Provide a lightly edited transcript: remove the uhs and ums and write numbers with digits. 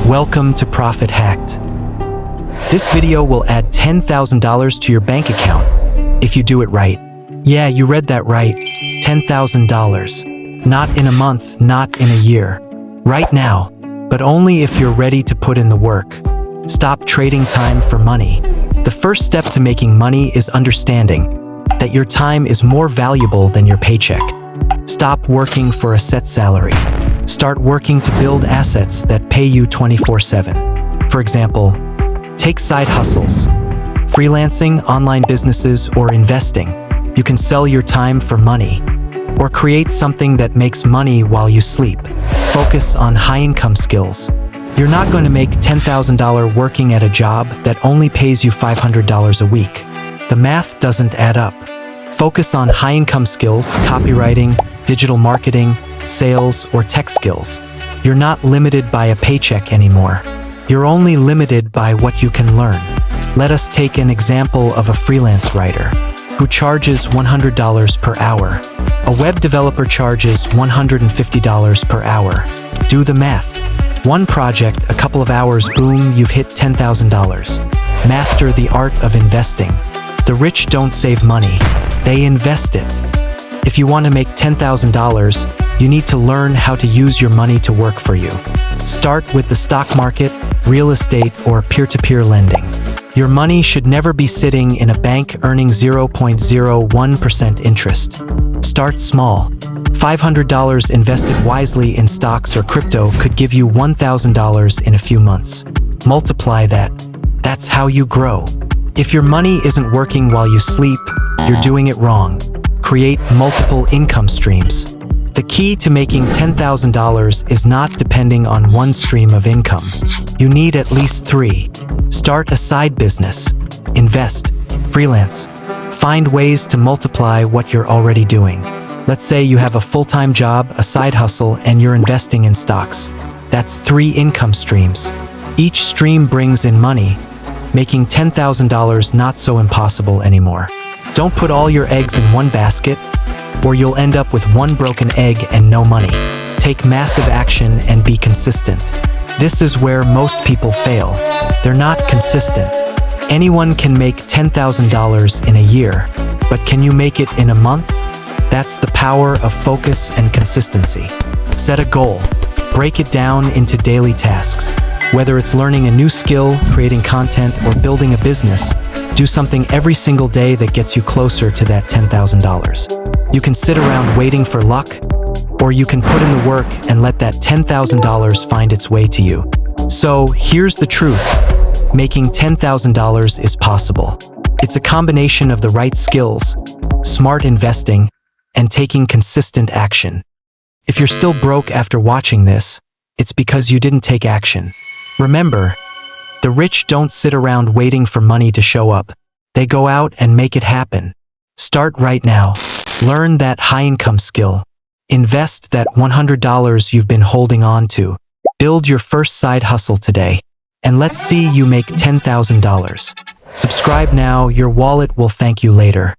Welcome to Profit Hacked. This video will add $10,000 to your bank account if you do it right. Yeah, you read that right. $10,000. Not in a month, not in a year. Right now, but only if you're ready to put in the work. Stop trading time for money. The first step to making money is understanding that your time is more valuable than your paycheck. Stop working for a set salary. Start working to build assets that pay you 24/7. For example, take side hustles, freelancing, online businesses, or investing. You can sell your time for money, or create something that makes money while you sleep. Focus on high-income skills. You're not going to make $10,000 working at a job that only pays you $500 a week. The math doesn't add up. Focus on high-income skills, copywriting, digital marketing, sales, or tech skills. You're not limited by a paycheck anymore. You're only limited by what you can learn. Let us take an example of a freelance writer who charges $100 per hour. A web developer charges $150 per hour. Do the math. One project, a couple of hours, boom, you've hit $10,000. Master the art of investing. The rich don't save money, they invest it. If you want to make $10,000, you need to learn how to use your money to work for you. Start with the stock market, real estate, or peer-to-peer lending. Your money should never be sitting in a bank earning 0.01% interest. Start small. $500 invested wisely in stocks or crypto could give you $1,000 in a few months. Multiply that. That's how you grow. If your money isn't working while you sleep, you're doing it wrong. Create multiple income streams. The key to making $10,000 is not depending on one stream of income. You need at least 3. Start a side business. Invest. Freelance. Find ways to multiply what you're already doing. Let's say you have a full-time job, a side hustle, and you're investing in stocks. That's 3 income streams. Each stream brings in money, making $10,000 not so impossible anymore. Don't put all your eggs in one basket, or you'll end up with one broken egg and no money. Take massive action and be consistent. This is where most people fail. They're not consistent. Anyone can make $10,000 in a year, but can you make it in a month? That's the power of focus and consistency. Set a goal. Break it down into daily tasks. Whether it's learning a new skill, creating content, or building a business, do something every single day that gets you closer to that $10,000. You can sit around waiting for luck, or you can put in the work and let that $10,000 find its way to you. So here's the truth. Making $10,000 is possible. It's a combination of the right skills, smart investing, and taking consistent action. If you're still broke after watching this, it's because you didn't take action. Remember, the rich don't sit around waiting for money to show up. They go out and make it happen. Start right now. Learn that high-income skill. Invest that $100 you've been holding on to. Build your first side hustle today. And let's see you make $10,000. Subscribe now, your wallet will thank you later.